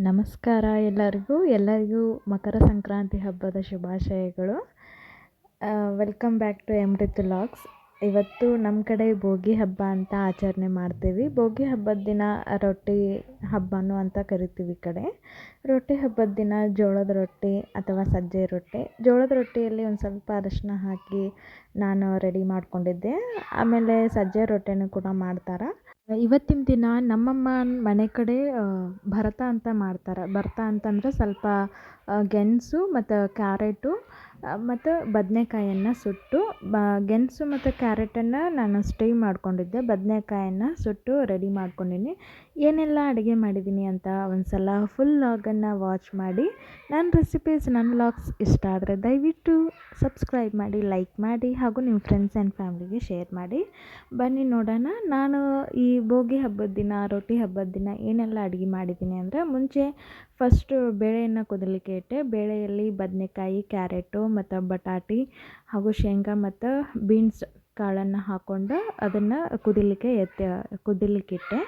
ನಮಸ್ಕಾರ ಎಲ್ಲರಿಗೂ ಮಕರ ಸಂಕ್ರಾಂತಿ ಹಬ್ಬದ ಶುಭಾಶಯಗಳು. Welcome back to Amrit vlogs. ಇವತ್ತು ನಮ್ಮ ಕಡೆ ಭೋಗಿ ಹಬ್ಬ ಅಂತ ಆಚರಣೆ ಮಾಡ್ತೀವಿ. ಭೋಗಿ ಹಬ್ಬದ ದಿನ ರೊಟ್ಟಿ ಹಬ್ಬನೂ ಅಂತ ಕರಿತೀವಿ ಈ ಕಡೆ. ರೊಟ್ಟಿ ಹಬ್ಬದ ದಿನ ಜೋಳದ ರೊಟ್ಟಿ ಅಥವಾ ಸಜ್ಜೆ ರೊಟ್ಟಿ. ಜೋಳದ ರೊಟ್ಟಿಯಲ್ಲಿ ಒಂದು ಸ್ವಲ್ಪ ಅರಿಶಿನ ಹಾಕಿ ನಾನು ರೆಡಿ ಮಾಡ್ಕೊಂಡಿದ್ದೆ. ಆಮೇಲೆ ಸಜ್ಜೆ ರೊಟ್ಟಿನೂ ಕೂಡ ಮಾಡ್ತಾರೆ. ಇವತ್ತಿನ ದಿನ ನಮ್ಮಮ್ಮ ಮನೆ ಕಡೆ ಭರತ ಅಂತ ಮಾಡ್ತಾರೆ. ಭರತ ಅಂತಂದರೆ ಸ್ವಲ್ಪ ಗೆಣಸು ಮತ್ತು ಕ್ಯಾರೆಟು ಮತ್ತು ಬದನೆಕಾಯನ್ನು ಸುಟ್ಟು ಗೆಣಸು ಮತ್ತು ಕ್ಯಾರೆಟನ್ನು ನಾನು ಸ್ಟೀಮ್ ಮಾಡ್ಕೊಂಡಿದ್ದೆ. ಬದನೆಕಾಯನ್ನು ಸುಟ್ಟು ರೆಡಿ ಮಾಡ್ಕೊಂಡಿನಿ. ಏನೆಲ್ಲ ಅಡುಗೆ ಮಾಡಿದ್ದೀನಿ ಅಂತ ಒಂದು ಸಲ ಫುಲ್ ವ್ಲಾಗನ್ನು ವಾಚ್ ಮಾಡಿ. ನನ್ನ ರೆಸಿಪೀಸ್, ನನ್ನ ವ್ಲಾಗ್ಸ್ ಇಷ್ಟ ಆದರೆ ದಯವಿಟ್ಟು ಸಬ್ಸ್ಕ್ರೈಬ್ ಮಾಡಿ, ಲೈಕ್ ಮಾಡಿ ಹಾಗೂ ನಿಮ್ಮ ಫ್ರೆಂಡ್ಸ್ ಆ್ಯಂಡ್ ಫ್ಯಾಮ್ಲಿಗೆ ಶೇರ್ ಮಾಡಿ. ಬನ್ನಿ ನೋಡೋಣ. ನಾನು ಈ ಭೋಗಿ ಹಬ್ಬದ ದಿನ, ರೊಟ್ಟಿ ಹಬ್ಬದ ದಿನ ಏನೆಲ್ಲ ಅಡುಗೆ ಮಾಡಿದ್ದೀನಿ ಅಂದರೆ, ಮುಂಚೆ ಫಸ್ಟು ಬೇಳೆಯನ್ನು ಕುದಿಲಿಕ್ಕೆ ಇಟ್ಟೆ. ಬೇಳೆಯಲ್ಲಿ ಬದನೆಕಾಯಿ, ಕ್ಯಾರೆಟು ಮತ್ತು ಬಟಾಟಿ ಹಾಗೂ ಶೇಂಗಾ ಮತ್ತು ಬೀನ್ಸ್ ಕಾಳನ್ನು ಹಾಕ್ಕೊಂಡು ಅದನ್ನು ಕುದಿಲಿಕ್ಕಿಟ್ಟೆ.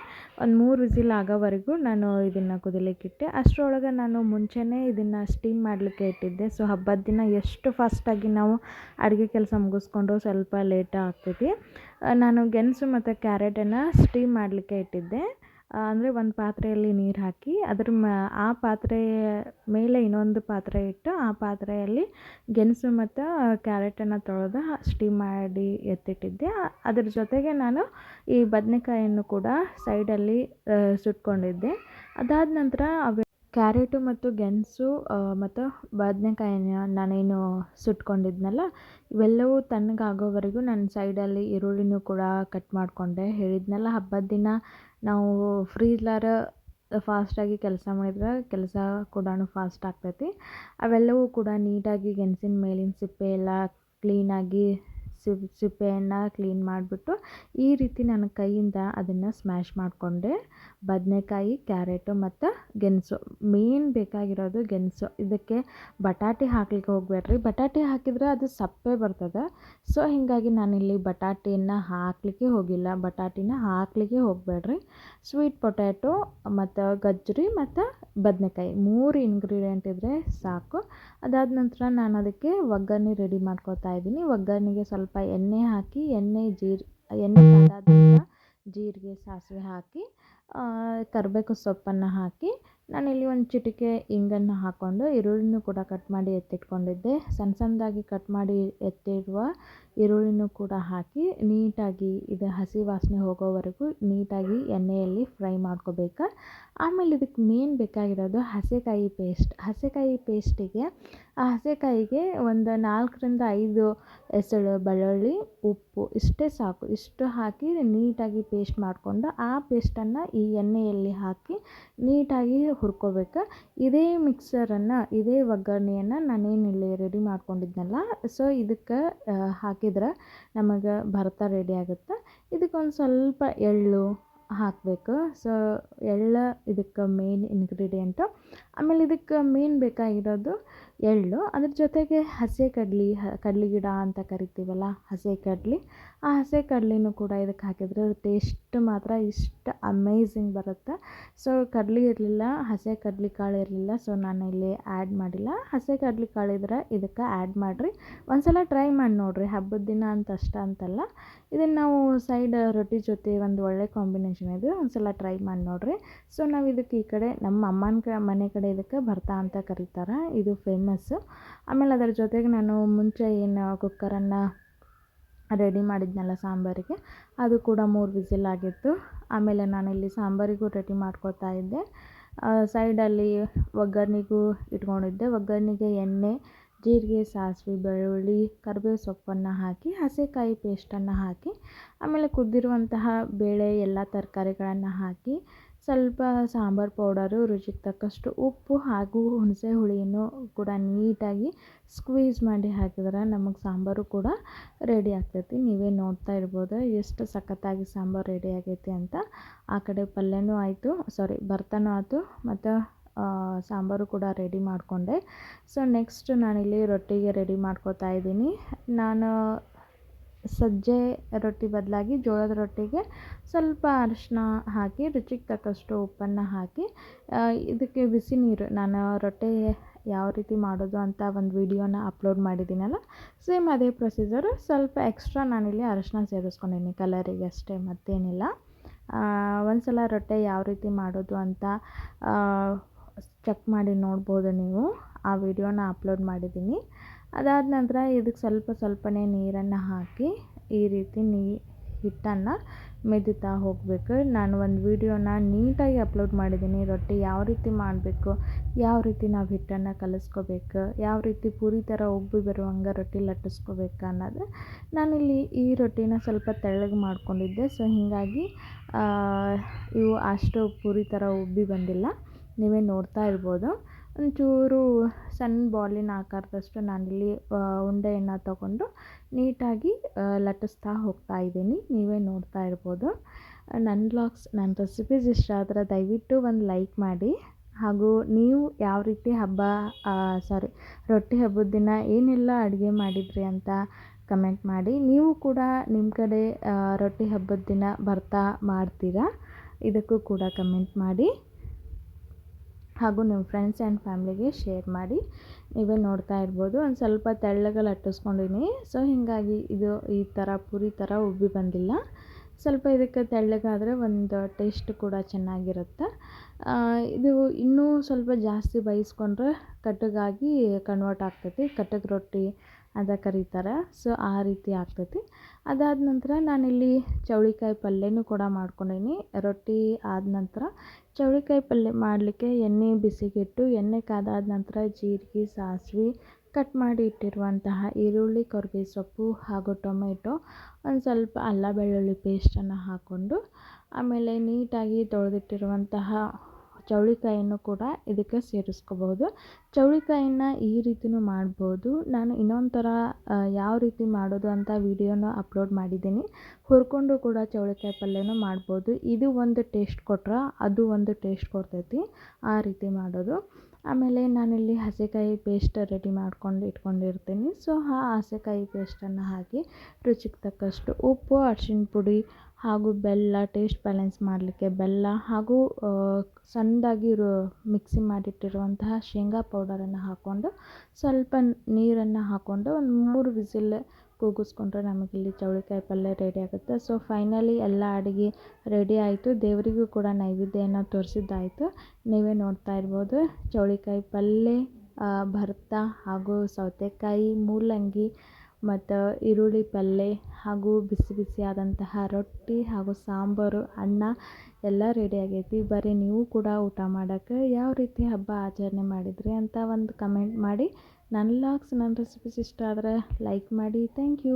ಒಂದು 3 ವಿಸಿಲ್ ಆಗೋವರೆಗೂ ನಾನು ಇದನ್ನು ಕುದಿಲಿಕ್ಕಿಟ್ಟೆ. ಅಷ್ಟರೊಳಗೆ ನಾನು ಮುಂಚೆನೇ ಇದನ್ನು ಸ್ಟೀಮ್ ಮಾಡಲಿಕ್ಕೆ ಇಟ್ಟಿದ್ದೆ. ಸೊ ಹಬ್ಬದ ದಿನ ಎಷ್ಟು ಫಾಸ್ಟಾಗಿ ನಾವು ಅಡುಗೆ ಕೆಲಸ ಮುಗಿಸ್ಕೊಂಡ್ರು ಸ್ವಲ್ಪ ಲೇಟ್ ಆಗ್ತೈತಿ. ನಾನು ಗೆಣಸು ಮತ್ತು ಕ್ಯಾರೆಟನ್ನು ಸ್ಟೀಮ್ ಮಾಡಲಿಕ್ಕೆ ಇಟ್ಟಿದ್ದೆ. ಅಂದರೆ ಒಂದು ಪಾತ್ರೆಯಲ್ಲಿ ನೀರು ಹಾಕಿ ಆ ಪಾತ್ರೆಯ ಮೇಲೆ ಇನ್ನೊಂದು ಪಾತ್ರೆ ಇಟ್ಟು ಆ ಪಾತ್ರೆಯಲ್ಲಿ ಗೆಣಸು ಮತ್ತು ಕ್ಯಾರೆಟನ್ನು ತೊಳೆದು ಸ್ಟೀಮ್ ಮಾಡಿ ಎತ್ತಿಟ್ಟಿದ್ದೆ. ಅದ್ರ ಜೊತೆಗೆ ನಾನು ಈ ಬದನೆಕಾಯನ್ನು ಕೂಡ ಸೈಡಲ್ಲಿ ಸುಟ್ಕೊಂಡಿದ್ದೆ. ಅದಾದ ನಂತರ ಕ್ಯಾರೆಟು ಮತ್ತು ಗೆಣಸು ಮತ್ತು ಬದನೆಕಾಯಿನ ನಾನೇನು ಸುಟ್ಕೊಂಡಿದ್ನಲ್ಲ, ಇವೆಲ್ಲವೂ ತಣ್ಣಗಾಗೋವರೆಗೂ ನಾನು ಸೈಡಲ್ಲಿ ಈರುಳ್ಳಿನೂ ಕೂಡ ಕಟ್ ಮಾಡಿಕೊಂಡೆ. ಹೇಳಿದ್ನಲ್ಲ, ಹಬ್ಬದ ದಿನ ನಾವು ಫ್ರೀ ಇಲ್ಲಾರ ಫಾಸ್ಟಾಗಿ ಕೆಲಸ ಮಾಡಿದ್ರೆ ಕೆಲಸ ಕೂಡ ಫಾಸ್ಟ್ ಆಗ್ತೈತಿ. ಅವೆಲ್ಲವೂ ಕೂಡ ನೀಟಾಗಿ ಗೆಣಸಿನ ಮೇಲಿನ ಸಿಪ್ಪೆ ಎಲ್ಲ ಕ್ಲೀನಾಗಿ ಸಿಪ್ಪೆಯನ್ನು ಕ್ಲೀನ್ ಮಾಡಿಬಿಟ್ಟು ಈ ರೀತಿ ನನ್ನ ಕೈಯಿಂದ ಅದನ್ನು ಸ್ಮ್ಯಾಶ್ ಮಾಡಿಕೊಂಡೆ. ಬದನೆಕಾಯಿ, ಕ್ಯಾರೆಟು ಮತ್ತು ಗೆಣಸು ಮೇನ್ ಬೇಕಾಗಿರೋದು ಗೆಣಸು. ಇದಕ್ಕೆ ಬಟಾಟೆ ಹಾಕ್ಲಿಕ್ಕೆ ಹೋಗಬೇಡ್ರಿ. ಬಟಾಟೆ ಹಾಕಿದರೆ ಅದು ಸಪ್ಪೆ ಬರ್ತದೆ. ಸೊ ಹೀಗಾಗಿ ನಾನಿಲ್ಲಿ ಬಟಾಟೆಯನ್ನು ಹಾಕಲಿಕ್ಕೆ ಹೋಗಿಲ್ಲ. ಬಟಾಟಿನ ಹಾಕಲಿಕ್ಕೆ ಹೋಗಬೇಡ್ರಿ. ಸ್ವೀಟ್ ಪೊಟ್ಯಾಟೊ ಮತ್ತು ಗಜ್ಜರಿ ಮತ್ತು ಬದನೆಕಾಯಿ 3 ಇಂಗ್ರೀಡಿಯೆಂಟ್ ಇದ್ದರೆ ಸಾಕು. ಅದಾದ ನಂತರ ನಾನು ಅದಕ್ಕೆ ಒಗ್ಗರಣೆ ರೆಡಿ ಮಾಡ್ಕೊತಾ ಇದ್ದೀನಿ. ಒಗ್ಗರಣೆಗೆ ಸ್ವಲ್ಪ ಎಣ್ಣೆ ಹಾಕಿ ಎಣ್ಣೆ ಕಾದಾದ ನಂತರ ಜೀರಿಗೆ, ಸಾಸಿವೆ ಹಾಕಿ ಕರಿಬೇವು ಸೊಪ್ಪನ್ನು ಹಾಕಿ ನಾನಿಲ್ಲಿ ಒಂದು ಚಿಟಿಕೆ ಇಂಗನ್ನು ಹಾಕ್ಕೊಂಡು ಈರುಳ್ಳಿನೂ ಕೂಡ ಕಟ್ ಮಾಡಿ ಎತ್ತಿಟ್ಕೊಂಡಿದ್ದೆ. ಸಣ್ಣದಾಗಿ ಕಟ್ ಮಾಡಿ ಎತ್ತಿರುವ ಈರುಳ್ಳಿನೂ ಕೂಡ ಹಾಕಿ ನೀಟಾಗಿ ಇದು ಹಸಿ ವಾಸನೆ ಹೋಗೋವರೆಗೂ ನೀಟಾಗಿ ಎಣ್ಣೆಯಲ್ಲಿ ಫ್ರೈ ಮಾಡ್ಕೋಬೇಕು. ಆಮೇಲೆ ಇದಕ್ಕೆ ಮೇನ್ ಬೇಕಾಗಿರೋದು ಹಸೆಕಾಯಿ ಪೇಸ್ಟ್. ಹಸೆಕಾಯಿ ಪೇಸ್ಟಿಗೆ ಹಸೆಕಾಯಿಗೆ ಒಂದು 4ರಿಂದ 5 ಎಸಳು ಬೆಳ್ಳುಳ್ಳಿ, ಉಪ್ಪು ಇಷ್ಟೇ ಸಾಕು. ಇಷ್ಟು ಹಾಕಿ ನೀಟಾಗಿ ಪೇಸ್ಟ್ ಮಾಡಿಕೊಂಡು ಆ ಪೇಸ್ಟನ್ನು ಈ ಎಣ್ಣೆಯಲ್ಲಿ ಹಾಕಿ ನೀಟಾಗಿ ಹುರ್ಕೋಬೇಕು. ಇದೇ ಇದೇ ಒಗ್ಗರಣೆಯನ್ನು ನಾನೇನಿಲ್ಲಿ ರೆಡಿ ಮಾಡ್ಕೊಂಡಿದ್ನಲ್ಲ, ಸೊ ಇದಕ್ಕೆ ಹಾಕಿದ್ರೆ ನಮಗೆ ಭರ್ತಾ ರೆಡಿ ಆಗುತ್ತೆ. ಇದಕ್ಕೊಂದು ಸ್ವಲ್ಪ ಎಳ್ಳು ಹಾಕಬೇಕು. ಸೊ ಎಳ್ಳು ಇದಕ್ಕೆ ಮೇನ್ ಇಂಗ್ರೀಡಿಯೆಂಟು. ಆಮೇಲೆ ಇದಕ್ಕೆ ಮೇನ್ ಬೇಕಾಗಿರೋದು ಎಳ್ಳು. ಅದ್ರ ಜೊತೆಗೆ ಹಸಿ ಕಡ್ಲೆ ಗಿಡ ಅಂತ ಕರಿತೀವಲ್ಲ, ಹಸಿ ಕಡ್ಲೆ. ಆ ಹಸಿ ಕಡ್ಲೆನೂ ಕೂಡ ಇದಕ್ಕೆ ಹಾಕಿದರೆ ಟೇಸ್ಟ್ ಮಾತ್ರ ಇಷ್ಟು ಅಮೇಝಿಂಗ್ ಬರುತ್ತೆ. ಸೊ ಕಡ್ಲೆ ಇರಲಿಲ್ಲ, ಹಸಿ ಕಡ್ಲೆ ಕಾಳು ಇರಲಿಲ್ಲ. ಸೊ ನಾನು ಇಲ್ಲಿ ಆ್ಯಡ್ ಮಾಡಿಲ್ಲ. ಹಸಿ ಕಡ್ಲೆ ಕಾಳು ಇದ್ರೆ ಇದಕ್ಕೆ ಆ್ಯಡ್ ಮಾಡಿರಿ. ಒಂದು ಸಲ ಟ್ರೈ ಮಾಡಿ ನೋಡಿರಿ. ಹಬ್ಬದ ದಿನ ಅಂತ ಅಂತಲ್ಲ, ಇದನ್ನು ನಾವು ಸೈಡ್ ರೊಟ್ಟಿ ಜೊತೆ ಒಂದು ಒಳ್ಳೆ ಕಾಂಬಿನೇಷನ್ ಇದೆ. ಒಂದು ಸಲ ಟ್ರೈ ಮಾಡಿ ನೋಡಿರಿ. ಸೊ ನಾವು ಇದಕ್ಕೆ ಈ ಕಡೆ ನಮ್ಮ ಅಮ್ಮನ ಮನೆ ಕಡೆ ಇದಕ್ಕೆ ಭರ್ತಾ ಅಂತ ಕರೀತಾರೆ. ಇದು ಫೇಮಸ್ಸು. ಆಮೇಲೆ ಅದರ ಜೊತೆಗೆ ನಾನು ಮುಂಚೆ ಏನು ಕುಕ್ಕರನ್ನು ರೆಡಿ ಮಾಡಿದ್ನಲ್ಲ ಸಾಂಬಾರಿಗೆ, ಅದು ಕೂಡ 3 ವಿಸಿಲ್ ಆಗಿತ್ತು. ಆಮೇಲೆ ನಾನಿಲ್ಲಿ ಸಾಂಬಾರಿಗೂ ರೆಡಿ ಮಾಡ್ಕೊತಾ ಇದ್ದೆ. ಸೈಡಲ್ಲಿ ಒಗ್ಗರಣೆಗೂ ಇಟ್ಕೊಂಡಿದ್ದೆ. ಒಗ್ಗರಣೆಗೆ ಎಣ್ಣೆ, ಜೀರಿಗೆ, ಸಾಸಿವೆ, ಬೆಳ್ಳುಳ್ಳಿ, ಕರಿಬೇವು ಸೊಪ್ಪನ್ನು ಹಾಕಿ ಹಸಿಕಾಯಿ ಪೇಸ್ಟನ್ನು ಹಾಕಿ ಆಮೇಲೆ ಕುದ್ದಿರುವಂತಹ ಬೇಳೆ ಎಲ್ಲ ತರಕಾರಿಗಳನ್ನು ಹಾಕಿ ಸ್ವಲ್ಪ ಸಾಂಬಾರು ಪೌಡರು, ರುಚಿಗೆ ತಕ್ಕಷ್ಟು ಉಪ್ಪು ಹಾಗೂ ಹುಣಸೆ ಹುಳಿಯನ್ನು ಕೂಡ ನೀಟಾಗಿ ಸ್ಕ್ವೀಸ್ ಮಾಡಿ ಹಾಕಿದ್ರೆ ನಮಗೆ ಸಾಂಬಾರು ಕೂಡ ರೆಡಿ ಆಗ್ತೈತಿ. ನೀವೇ ನೋಡ್ತಾ ಇರ್ಬೋದು ಎಷ್ಟು ಸಖತ್ತಾಗಿ ಸಾಂಬಾರು ರೆಡಿ ಆಗೈತಿ ಅಂತ. ಆ ಕಡೆ ಪಲ್ಯನೂ ಆಯಿತು, ಭರ್ತಾನೂ ಆಯಿತು ಮತ್ತು ಸಾಂಬಾರು ಕೂಡ ರೆಡಿ ಮಾಡಿಕೊಂಡೆ. ಸೊ ನೆಕ್ಸ್ಟ್ ನಾನಿಲ್ಲಿ ರೊಟ್ಟಿಗೆ ರೆಡಿ ಮಾಡ್ಕೋತಾ ಇದ್ದೀನಿ. ನಾನು ಸಜ್ಜೆ ರೊಟ್ಟಿ ಬದಲಾಗಿ ಜೋಳದ ರೊಟ್ಟಿಗೆ ಸ್ವಲ್ಪ ಅರಿಶಿನ ಹಾಕಿ ರುಚಿಗೆ ತಕ್ಕಷ್ಟು ಉಪ್ಪನ್ನು ಹಾಕಿ ಇದಕ್ಕೆ ಬಿಸಿ ನೀರು, ನಾನು ರೊಟ್ಟಿ ಯಾವ ರೀತಿ ಮಾಡೋದು ಅಂತ ಒಂದು ವಿಡಿಯೋನ ಅಪ್ಲೋಡ್ ಮಾಡಿದ್ದೀನಲ್ಲ, ಸೇಮ್ ಅದೇ ಪ್ರೊಸೀಜರು. ಸ್ವಲ್ಪ ಎಕ್ಸ್ಟ್ರಾ ನಾನಿಲ್ಲಿ ಅರಿಶಿನ ಸೇರಿಸ್ಕೊಂಡಿನಿ ಕಲರಿಗೆ ಅಷ್ಟೇ, ಮತ್ತೇನಿಲ್ಲ. ಒಂದು ಸಲ ರೊಟ್ಟಿ ಯಾವ ರೀತಿ ಮಾಡೋದು ಅಂತ ಚೆಕ್ ಮಾಡಿ ನೋಡ್ಬೋದು ನೀವು, ಆ ವಿಡಿಯೋನ ಅಪ್ಲೋಡ್ ಮಾಡಿದ್ದೀನಿ. ಅದಾದ ನಂತರ ಇದಕ್ಕೆ ಸ್ವಲ್ಪನೇ ನೀರನ್ನು ಹಾಕಿ ಈ ರೀತಿ ಹಿಟ್ಟನ್ನು ಮೆದುತ್ತಾ ಹೋಗಬೇಕು. ನಾನು ಒಂದು ವಿಡಿಯೋನ ನೀಟಾಗಿ ಅಪ್ಲೋಡ್ ಮಾಡಿದ್ದೀನಿ, ರೊಟ್ಟಿ ಯಾವ ರೀತಿ ಮಾಡಬೇಕು, ಯಾವ ರೀತಿ ನಾವು ಹಿಟ್ಟನ್ನು ಕಲಿಸ್ಕೋಬೇಕು, ಯಾವ ರೀತಿ ಪೂರಿ ಥರ ಉಬ್ಬಿ ಬರುವಂಗೆ ರೊಟ್ಟಿ ಲಟ್ಟಿಸ್ಕೋಬೇಕು ಅನ್ನೋದು. ನಾನಿಲ್ಲಿ ಈ ರೊಟ್ಟಿನ ಸ್ವಲ್ಪ ತೆಳ್ಳಗೆ ಮಾಡ್ಕೊಂಡಿದ್ದೆ, ಸೊ ಹೀಗಾಗಿ ಇವು ಅಷ್ಟು ಪೂರಿ ಥರ ಉಬ್ಬಿ ಬಂದಿಲ್ಲ, ನೀವೇ ನೋಡ್ತಾ ಇರ್ಬೋದು. ಒಂಚೂರು ಸಣ್ಣ ಬಾಲಿನ ಆಕಾರದಷ್ಟು ನಾನಿಲ್ಲಿ ಉಂಡೆಯನ್ನು ತಗೊಂಡು ನೀಟಾಗಿ ಲಟ್ಟಿಸ್ತಾ ಹೋಗ್ತಾ ಇದ್ದೀನಿ, ನೀವೇ ನೋಡ್ತಾ ಇರ್ಬೋದು. ನನ್ನ ವ್ಲಾಗ್ಸ್, ನನ್ನ ರೆಸಿಪೀಸ್ ಇಷ್ಟ ಆದರೆ ದಯವಿಟ್ಟು ಒಂದು ಲೈಕ್ ಮಾಡಿ. ಹಾಗೂ ನೀವು ಯಾವ ರೀತಿ ರೊಟ್ಟಿ ಹಬ್ಬದ ದಿನ ಏನೆಲ್ಲ ಅಡುಗೆ ಮಾಡಿದ್ರಿ ಅಂತ ಕಮೆಂಟ್ ಮಾಡಿ. ನೀವು ಕೂಡ ನಿಮ್ಮ ಕಡೆ ರೊಟ್ಟಿ ಹಬ್ಬದ ದಿನ ಬರ್ತಾ ಮಾಡ್ತೀರಾ, ಇದಕ್ಕೂ ಕೂಡ ಕಮೆಂಟ್ ಮಾಡಿ. ಹಾಗೂ ನಿಮ್ಮ ಫ್ರೆಂಡ್ಸ್ ಆ್ಯಂಡ್ ಫ್ಯಾಮ್ಲಿಗೆ ಶೇರ್ ಮಾಡಿ. ನೀವೇ ನೋಡ್ತಾ ಇರ್ಬೋದು, ಒಂದು ಸ್ವಲ್ಪ ತೆಳ್ಳಗೆ ಲಟ್ಟಿಸ್ಕೊಂಡಿನಿ, ಸೊ ಹೀಗಾಗಿ ಇದು ಈ ಥರ ಪೂರಿ ಥರ ಉಬ್ಬಿ ಬಂದಿಲ್ಲ. ಸ್ವಲ್ಪ ಇದಕ್ಕೆ ತೆಳ್ಳಗಾದರೆ ಒಂದು ಟೇಸ್ಟ್ ಕೂಡ ಚೆನ್ನಾಗಿರುತ್ತೆ. ಇದು ಇನ್ನೂ ಸ್ವಲ್ಪ ಜಾಸ್ತಿ ಬೇಯಿಸ್ಕೊಂಡ್ರೆ ಕಟ್ಟಗಾಗಿ ಕನ್ವರ್ಟ್ ಆಗ್ತೈತಿ, ಕಟ್ಟಗೆ ರೊಟ್ಟಿ ಅಂತ ಕರೀತಾರೆ, ಸೊ ಆ ರೀತಿ ಆಗ್ತೈತಿ. ಅದಾದ ನಂತರ ನಾನಿಲ್ಲಿ ಚೌಳಿಕಾಯಿ ಪಲ್ಯನೂ ಕೂಡ ಮಾಡ್ಕೊಂಡೀನಿ. ರೊಟ್ಟಿ ಆದ ನಂತರ ಚೌಳಿಕಾಯಿ ಪಲ್ಯ ಮಾಡಲಿಕ್ಕೆ ಎಣ್ಣೆ ಬಿಸಿಗಿಟ್ಟು, ಎಣ್ಣೆ ಕಾದಾದ ನಂತರ ಜೀರಿಗೆ, ಸಾಸಿವೆ, ಕಟ್ ಮಾಡಿ ಇಟ್ಟಿರುವಂತಹ ಈರುಳ್ಳಿ, ಕರಿಬೇವು ಸೊಪ್ಪು ಹಾಗೂ ಟೊಮೆಟೊ, ಒಂದು ಸ್ವಲ್ಪ ಅಲ್ಲ ಬೆಳ್ಳುಳ್ಳಿ ಪೇಸ್ಟನ್ನು ಹಾಕ್ಕೊಂಡು, ಆಮೇಲೆ ನೀಟಾಗಿ ತೊಳೆದಿಟ್ಟಿರುವಂತಹ ಚೌಳಿಕಾಯನ್ನು ಕೂಡ ಇದಕ್ಕೆ ಸೇರಿಸ್ಕೋಬಹುದು. ಚೌಳಿಕಾಯಿನ ಈ ರೀತಿಯೂ ಮಾಡ್ಬೋದು. ನಾನು ಇನ್ನೊಂದು ಥರ ಯಾವ ರೀತಿ ಮಾಡೋದು ಅಂತ ವಿಡಿಯೋನ ಅಪ್ಲೋಡ್ ಮಾಡಿದ್ದೀನಿ, ಹುರ್ಕೊಂಡು ಕೂಡ ಚೌಳಿಕಾಯಿ ಪಲ್ಯನೂ ಮಾಡ್ಬೋದು. ಇದು ಒಂದು ಟೇಸ್ಟ್ ಕೊಟ್ರೆ ಅದು ಒಂದು ಟೇಸ್ಟ್ ಕೊಡ್ತೈತಿ, ಆ ರೀತಿ ಮಾಡೋದು. ಆಮೇಲೆ ನಾನಿಲ್ಲಿ ಹಸೆಕಾಯಿ ಪೇಸ್ಟ್ ರೆಡಿ ಮಾಡ್ಕೊಂಡು ಇಟ್ಕೊಂಡಿರ್ತೀನಿ, ಸೊ ಆ ಹಸೆಕಾಯಿ ಪೇಸ್ಟನ್ನು ಹಾಕಿ ರುಚಿಗೆ ತಕ್ಕಷ್ಟು ಉಪ್ಪು, ಅರಿಶಿಣ ಪುಡಿ ಹಾಗೂ ಬೆಲ್ಲ, ಟೇಸ್ಟ್ ಬ್ಯಾಲೆನ್ಸ್ ಮಾಡಲಿಕ್ಕೆ ಬೆಲ್ಲ, ಹಾಗೂ ಸಣ್ಣದಾಗಿ ಮಿಕ್ಸಿ ಮಾಡಿಟ್ಟಿರುವಂತಹ ಶೇಂಗಾ ಪೌಡರನ್ನು ಹಾಕ್ಕೊಂಡು ಸ್ವಲ್ಪ ನೀರನ್ನು ಹಾಕ್ಕೊಂಡು ಒಂದು 3 ವಿಸಿಲ್ ಕೂಗಿಸ್ಕೊಂಡ್ರೆ ನಮಗಿಲ್ಲಿ ಚೌಳಿಕಾಯಿ ಪಲ್ಯ ರೆಡಿ ಆಗುತ್ತೆ. ಸೊ ಫೈನಲಿ ಎಲ್ಲ ಅಡುಗೆ ರೆಡಿ ಆಯಿತು, ದೇವರಿಗೂ ಕೂಡ ನೈವೇದ್ಯನ ತೋರಿಸಿದ್ದಾಯಿತು. ನೀವೇ ನೋಡ್ತಾ ಇರ್ಬೋದು, ಚೌಳಿಕಾಯಿ ಪಲ್ಯ, ಭರ್ತ ಹಾಗೂ ಸೌತೆಕಾಯಿ, ಮೂಲಂಗಿ ಮತ್ತು ಈರುಳ್ಳಿ ಪಲ್ಯ ಹಾಗೂ ಬಿಸಿ ಬಿಸಿಯಾದಂತಹ ರೊಟ್ಟಿ ಹಾಗೂ ಸಾಂಬಾರು, ಅನ್ನ ಎಲ್ಲ ರೆಡಿ ಆಗೈತಿ. ಬರೀ ನೀವು ಕೂಡ ಊಟ ಮಾಡೋಕ್ಕೆ ಯಾವ ರೀತಿ ಹಬ್ಬ ಆಚರಣೆ ಮಾಡಿದ್ರಿ ಅಂತ ಒಂದು ಕಮೆಂಟ್ ಮಾಡಿ. ನನ್ನ ವ್ಲಾಗ್ಸ್, ನನ್ನ ರೆಸಿಪೀಸ್ ಇಷ್ಟ ಆದರೆ ಲೈಕ್ ಮಾಡಿ. Thank you.